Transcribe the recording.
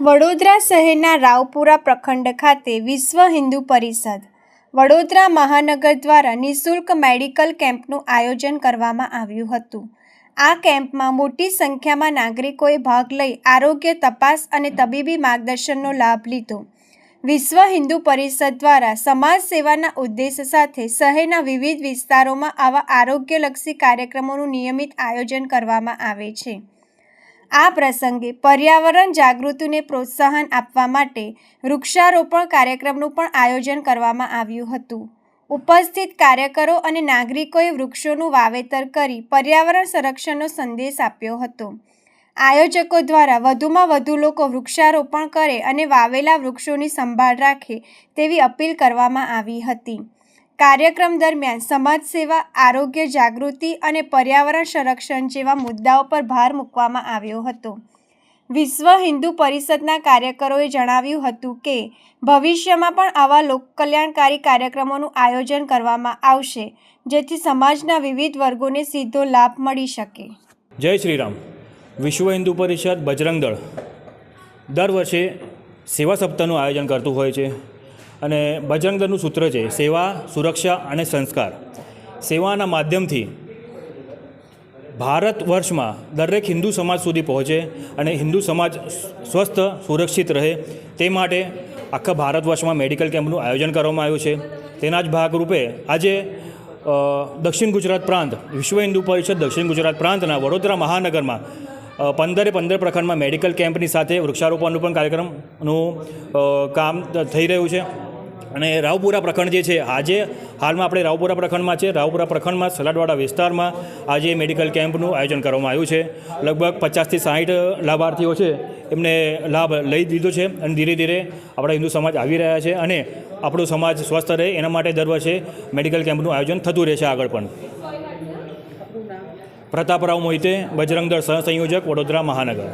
વડોદરા શહેરના રાવપુરા પ્રખંડ ખાતે વિશ્વ હિન્દુ પરિષદ વડોદરા મહાનગર દ્વારા નિઃશુલ્ક મેડિકલ કેમ્પનું આયોજન કરવામાં આવ્યું હતું। આ કેમ્પમાં મોટી સંખ્યામાં નાગરિકોએ ભાગ લઈ આરોગ્ય તપાસ અને તબીબી માર્ગદર્શનનો લાભ લીધો। વિશ્વ હિન્દુ પરિષદ દ્વારા સમાજ સેવાના ઉદ્દેશ સાથે શહેરના વિવિધ વિસ્તારોમાં આવા આરોગ્યલક્ષી કાર્યક્રમોનું નિયમિત આયોજન કરવામાં આવે છે। આ પ્રસંગે પર્યાવરણ જાગૃતિને પ્રોત્સાહન આપવા માટે વૃક્ષારોપણ કાર્યક્રમનું પણ આયોજન કરવામાં આવ્યું હતું। ઉપસ્થિત કાર્યકરો અને નાગરિકોએ વૃક્ષોનું વાવેતર કરી પર્યાવરણ સંરક્ષણનો સંદેશ આપ્યો હતો। આયોજકો દ્વારા વધુમાં વધુ લોકો વૃક્ષારોપણ કરે અને વાવેલા વૃક્ષોની સંભાળ રાખે તેવી અપીલ કરવામાં આવી હતી। કાર્યક્રમ દરમિયાન સમાજ સેવા, આરોગ્ય જાગૃતિ અને પર્યાવરણ સંરક્ષણ જેવા મુદ્દાઓ પર ભાર મૂકવામાં આવ્યો હતો। વિશ્વ હિન્દુ પરિષદના કાર્યકરોએ જણાવ્યું હતું કે ભવિષ્યમાં પણ આવા લોકકલ્યાણકારી કાર્યક્રમોનું આયોજન કરવામાં આવશે, જેથી સમાજના વિવિધ વર્ગોને સીધો લાભ મળી શકે। જય શ્રી રામ। વિશ્વ હિન્દુ પરિષદ બજરંગ દળ દર વર્ષે સેવા સપ્તાહનું આયોજન કરતું હોય છે અને બજરંગ દળનું સૂત્ર છે સેવા, સુરક્ષા અને સંસ્કાર। સેવાના માધ્યમથી ભારત વર્ષમાં દરેક હિન્દુ સમાજ સુધી પહોંચે અને હિન્દુ સમાજ સ્વસ્થ સુરક્ષિત રહે તે માટે આખા ભારત વર્ષમાં મેડિકલ કેમ્પનું આયોજન કરવામાં આવ્યું છે। તેના જ ભાગરૂપે આજે દક્ષિણ ગુજરાત પ્રાંત વિશ્વ હિન્દુ પરિષદ દક્ષિણ ગુજરાત પ્રાંતના વડોદરા મહાનગરમાં 15 પ્રખંડમાં મેડિકલ કેમ્પની સાથે વૃક્ષારોપણનું પણ કાર્યક્રમનું કામ થઈ રહ્યું છે। અને રાવપુરા પ્રખંડ જે છે, આજે હાલમાં આપણે રાવપુરા પ્રખંડમાં છે। રાવપુરા પ્રખંડમાં સલાડવાડા વિસ્તારમાં આજે મેડિકલ કેમ્પનું આયોજન કરવામાં આવ્યું છે। લગભગ 50 થી 60 લાભાર્થીઓ છે, એમને લાભ લઈ લીધો છે અને ધીરે ધીરે આપણા હિન્દુ સમાજ આવી રહ્યા છે અને આપણો સમાજ સ્વસ્થ રહે એના માટે દર વર્ષે મેડિકલ કેમ્પનું આયોજન થતું રહેશે આગળ પણ। પ્રતાપરાવ મોહિતે, બજરંગ દળ સહસંયોજક, વડોદરા મહાનગર।